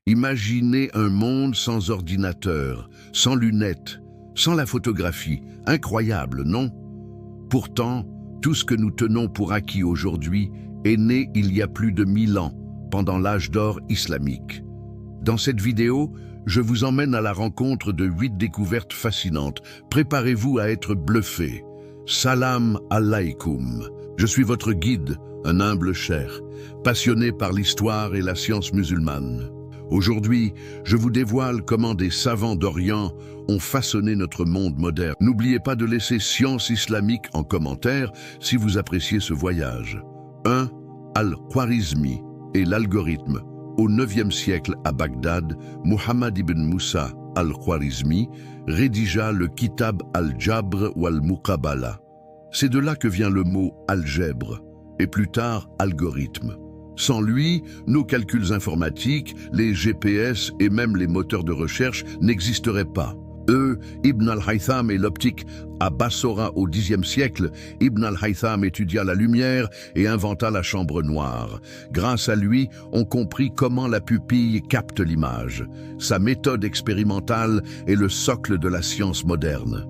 Imaginez un monde sans ordinateur, sans lunettes, sans la photographie. Incroyable, non? Pourtant, tout ce que nous tenons pour acquis aujourd'hui est né il y a plus de 1000 ans, pendant l'âge d'or islamique. Dans cette vidéo, je vous emmène à la rencontre de 8 découvertes fascinantes. Préparez-vous à être bluffés. Salam alaikum. Je suis votre guide, un humble cher, passionné par l'histoire et la science musulmane. Aujourd'hui, je vous dévoile comment des savants d'Orient ont façonné notre monde moderne. N'oubliez pas de laisser Science islamique en commentaire si vous appréciez ce voyage. 1. Al-Khwarizmi et l'algorithme. Au IXe siècle à Bagdad, Muhammad ibn Musa al-Khwarizmi rédigea le Kitab al-Jabr wal-Muqabala. C'est de là que vient le mot algèbre et plus tard algorithme. Sans lui, nos calculs informatiques, les GPS et même les moteurs de recherche n'existeraient pas. Ibn al-Haytham et l'optique. À Bassora au Xe siècle, Ibn al-Haytham étudia la lumière et inventa la chambre noire. Grâce à lui, on comprit comment la pupille capte l'image. Sa méthode expérimentale est le socle de la science moderne.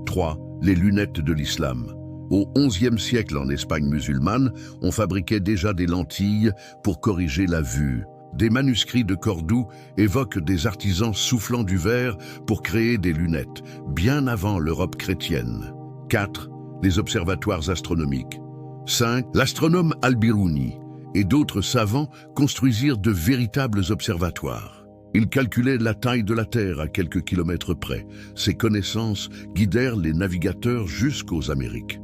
3. Les lunettes de l'islam. Au XIe siècle en Espagne musulmane, on fabriquait déjà des lentilles pour corriger la vue. Des manuscrits de Cordoue évoquent des artisans soufflant du verre pour créer des lunettes, bien avant l'Europe chrétienne. 4. Les observatoires astronomiques. 5. L'astronome Al-Biruni et d'autres savants construisirent de véritables observatoires. Ils calculaient la taille de la Terre à quelques kilomètres près. Ces connaissances guidèrent les navigateurs jusqu'aux Amériques.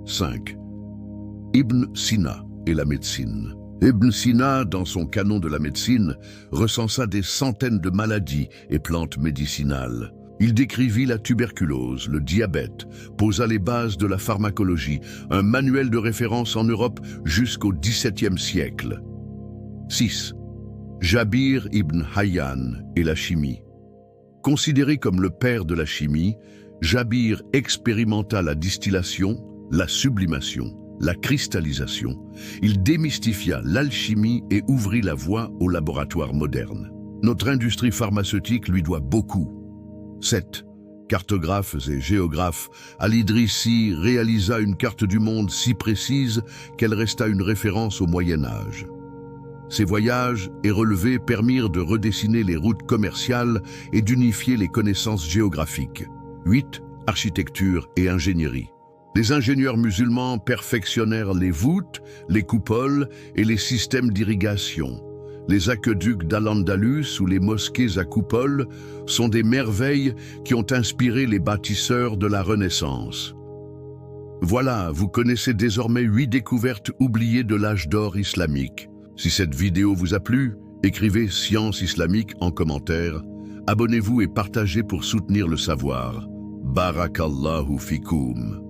5. Ibn Sina et la médecine. Ibn Sina, dans son canon de la médecine, recensa des centaines de maladies et plantes médicinales. Il décrivit la tuberculose, le diabète, posa les bases de la pharmacologie, un manuel de référence en Europe jusqu'au XVIIe siècle. 6. Jabir ibn Hayyan et la chimie. Considéré comme le père de la chimie, Jabir expérimenta la distillation, la sublimation, la cristallisation. Il démystifia l'alchimie et ouvrit la voie au laboratoire moderne. Notre industrie pharmaceutique lui doit beaucoup. 7. Cartographes et géographes, Al-Idrissi réalisa une carte du monde si précise qu'elle resta une référence au Moyen-Âge. Ses voyages et relevés permirent de redessiner les routes commerciales et d'unifier les connaissances géographiques. 8. Architecture et ingénierie. Les ingénieurs musulmans perfectionnèrent les voûtes, les coupoles et les systèmes d'irrigation. Les aqueducs d'Al-Andalus ou les mosquées à coupoles sont des merveilles qui ont inspiré les bâtisseurs de la Renaissance. Voilà, vous connaissez désormais 8 découvertes oubliées de l'âge d'or islamique. Si cette vidéo vous a plu, écrivez Science islamique en commentaire. Abonnez-vous et partagez pour soutenir le savoir. Barakallahu fikoum.